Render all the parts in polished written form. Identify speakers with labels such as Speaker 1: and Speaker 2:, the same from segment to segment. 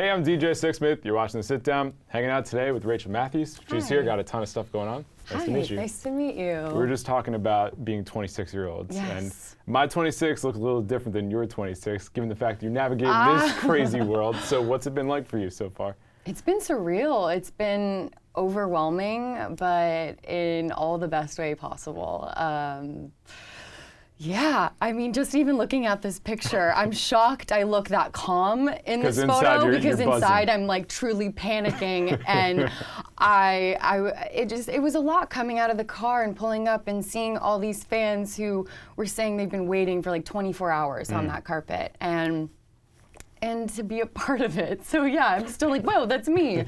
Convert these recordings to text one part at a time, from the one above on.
Speaker 1: Hey, I'm DJ Sixsmith. You're watching The Sit Down. Hanging out today with Rachel Matthews. She's here, got a ton of stuff going on. Nice to meet you.
Speaker 2: Nice to meet you.
Speaker 1: We were just talking about being 26-year-olds.
Speaker 2: Yes.
Speaker 1: And my 26 looks a little different than your 26, given the fact you navigate this crazy world. So what's it been like for you so far?
Speaker 2: It's been surreal. It's been overwhelming, but in all the best way possible. Yeah, I mean, just even looking at this picture, I'm shocked I look that calm in this photo because inside I'm like truly panicking, and it was a lot coming out of the car and pulling up and seeing all these fans who were saying they've been waiting for like 24 hours on that carpet, and to be a part of it. So yeah, I'm still like, whoa, that's me.
Speaker 1: You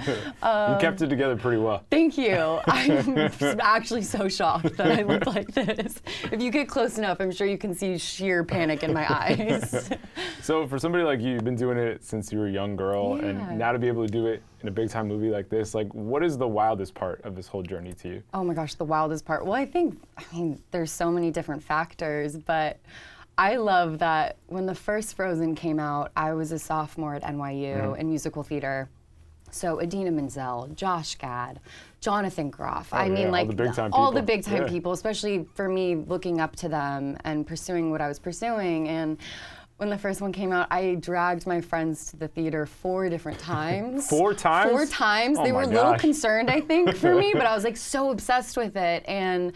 Speaker 1: kept it together pretty well.
Speaker 2: Thank you. I'm actually so shocked that I look like this. If you get close enough, I'm sure you can see sheer panic in my eyes.
Speaker 1: So for somebody like you, you've been doing it since you were a young girl, and now to be able to do it in a big time movie like this, like what is the wildest part of this whole journey to you? Oh
Speaker 2: my gosh, the wildest part. Well, I mean, there's so many different factors, but I love that when the first Frozen came out, I was a sophomore at NYU in musical theater. So Idina Menzel, Josh Gad, Jonathan Groff. I mean, like all the big time people, especially for me looking up to them and pursuing what I was pursuing. And when the first one came out, I dragged my friends to the theater 4 different times. 4 times? 4 times.
Speaker 1: Oh,
Speaker 2: they were a little concerned, I think, for me, but I was like so obsessed with it. And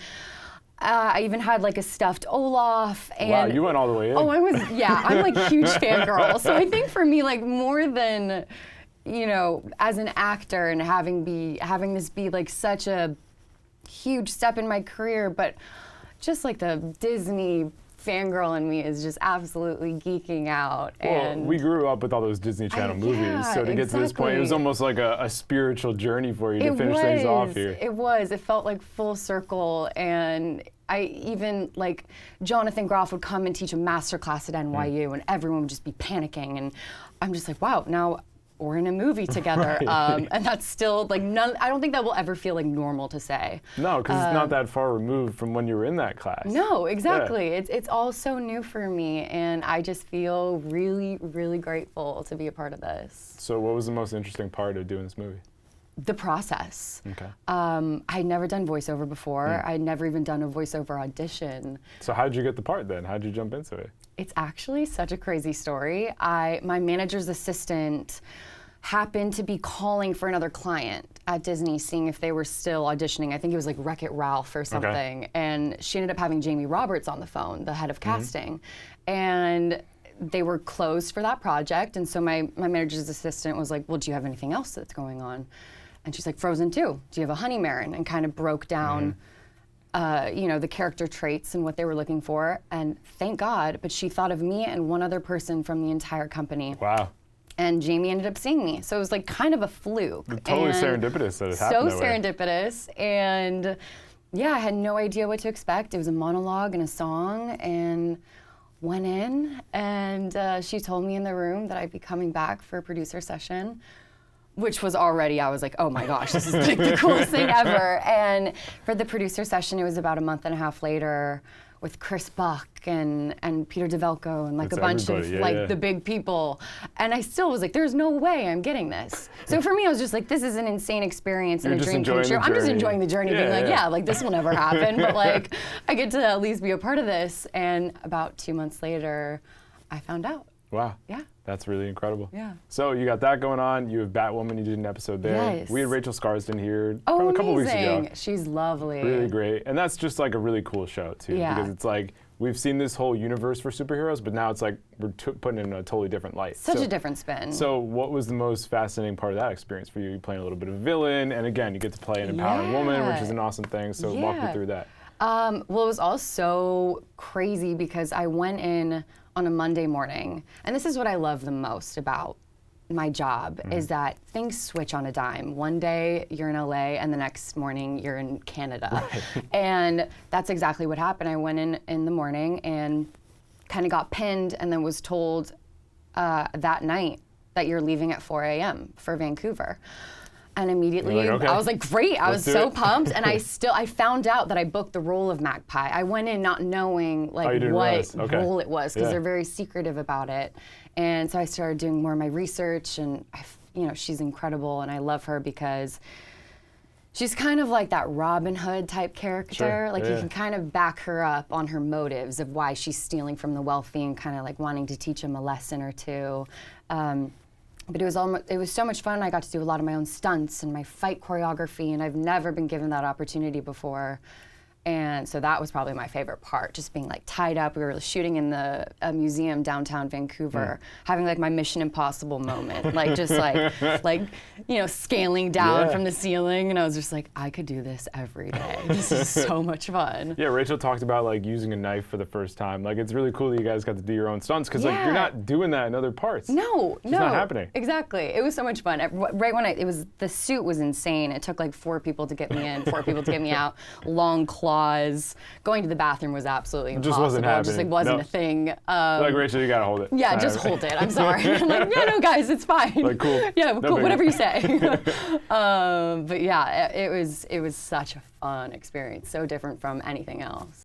Speaker 2: I even had like a stuffed Olaf. And
Speaker 1: wow, you went all the way in.
Speaker 2: Oh, I'm like a huge fangirl. So I think for me, like more than, you know, as an actor and having this be like such a huge step in my career, but just like the Disney fangirl in me is just absolutely geeking out.
Speaker 1: Well, we grew up with all those Disney Channel movies, so to get to this point, it was almost like a spiritual journey for you to finish things off here.
Speaker 2: It was. It felt like full circle, and I even, like, Jonathan Groff would come and teach a master class at NYU, and everyone would just be panicking, and I'm just like, wow, now we're in a movie together, and that's still like I don't think that will ever feel like normal to say.
Speaker 1: No, because it's not that far removed from when you were in that class.
Speaker 2: No, exactly. Yeah. It's all so new for me, and I just feel really, really grateful to be a part of this.
Speaker 1: So, what was the most interesting part of doing this movie?
Speaker 2: The process.
Speaker 1: Okay.
Speaker 2: I'd never done voiceover before. I'd never even done a voiceover audition.
Speaker 1: So how did you get the part then? How did you jump into it?
Speaker 2: It's actually such a crazy story. My manager's assistant happened to be calling for another client at Disney, seeing if they were still auditioning. I think it was like Wreck-It Ralph or something. Okay. And she ended up having Jamie Roberts on the phone, the head of casting. And they were closed for that project. And so my manager's assistant was like, well, do you have anything else that's going on? And she's like, Frozen 2, do you have a Honey Marin? And kind of broke down you know, the character traits and what they were looking for. And thank God, but she thought of me and one other person from the entire company.
Speaker 1: Wow.
Speaker 2: And Jamie ended up seeing me. So it was like kind of a fluke.
Speaker 1: Totally serendipitous that it happened
Speaker 2: So serendipitous. And yeah, I had no idea what to expect. It was a monologue and a song, and went in, and she told me in the room that I'd be coming back for a producer session, which was already, I was like, oh my gosh, this is like the coolest thing ever. And for the producer session, it was about a month and a half later with Chris Buck and Peter DeVelco and like a bunch of the big people. And I still was like, there's no way I'm getting this. So for me, I was just like, this is an insane experience and a dream come true. I'm just enjoying the journey, being like, yeah, like this will never happen, but like I get to at least be a part of this. And about 2 months later, I found out.
Speaker 1: Wow.
Speaker 2: Yeah.
Speaker 1: That's really incredible.
Speaker 2: Yeah.
Speaker 1: So you got that going on. You have Batwoman. You did an episode there.
Speaker 2: Yes.
Speaker 1: We had Rachel Scarsden here
Speaker 2: a
Speaker 1: couple weeks ago.
Speaker 2: She's lovely.
Speaker 1: Really great. And that's just like a really cool show too.
Speaker 2: Yeah.
Speaker 1: Because it's like, we've seen this whole universe for superheroes, but now it's like we're putting it in a totally different light.
Speaker 2: Such a different spin.
Speaker 1: So what was the most fascinating part of that experience for you? You playing a little bit of a villain, and again, you get to play an empowering woman, which is an awesome thing. So walk me through that.
Speaker 2: Well, it was all so crazy because I went in on a Monday morning, and this is what I love the most about my job, is that things switch on a dime. One day you're in LA, and the next morning you're in Canada. Right. And that's exactly what happened. I went in the morning and kind of got pinned, and then was told that night that you're leaving at 4 a.m. for Vancouver. And immediately, like, okay, I was like, great. I was so pumped. And I found out that I booked the role of Magpie. I went in not knowing like what role it was, because they're very secretive about it. And so I started doing more of my research, and you know, she's incredible, and I love her because she's kind of like that Robin Hood type character.
Speaker 1: Sure.
Speaker 2: Like you can kind of back her up on her motives of why she's stealing from the wealthy and kind of like wanting to teach them a lesson or two. But it was so much fun. I got to do a lot of my own stunts and my fight choreography, and I've never been given that opportunity before. And so that was probably my favorite part, just being like tied up. We were shooting in a museum downtown Vancouver, having like my Mission Impossible moment, like just like you know, scaling down from the ceiling, and I was just like, I could do this every day. This is so much fun.
Speaker 1: Yeah, Rachel talked about like using a knife for the first time. Like it's really cool that you guys got to do your own stunts because like you're not doing that in other parts.
Speaker 2: No,
Speaker 1: it's not happening.
Speaker 2: Exactly. It was so much fun. Right when the suit was insane. It took like 4 people to get me in, 4 people to get me out. Long claws. Going to the bathroom was absolutely impossible.
Speaker 1: Just wasn't happening.
Speaker 2: Just like wasn't a thing.
Speaker 1: Like Rachel, you gotta hold it.
Speaker 2: Yeah, just hold it. I'm sorry. I'm like, yeah, no, guys, it's fine.
Speaker 1: Like cool.
Speaker 2: Yeah,
Speaker 1: no
Speaker 2: cool.
Speaker 1: biggie.
Speaker 2: Whatever you say. But yeah, it was such a fun experience. So different from anything else.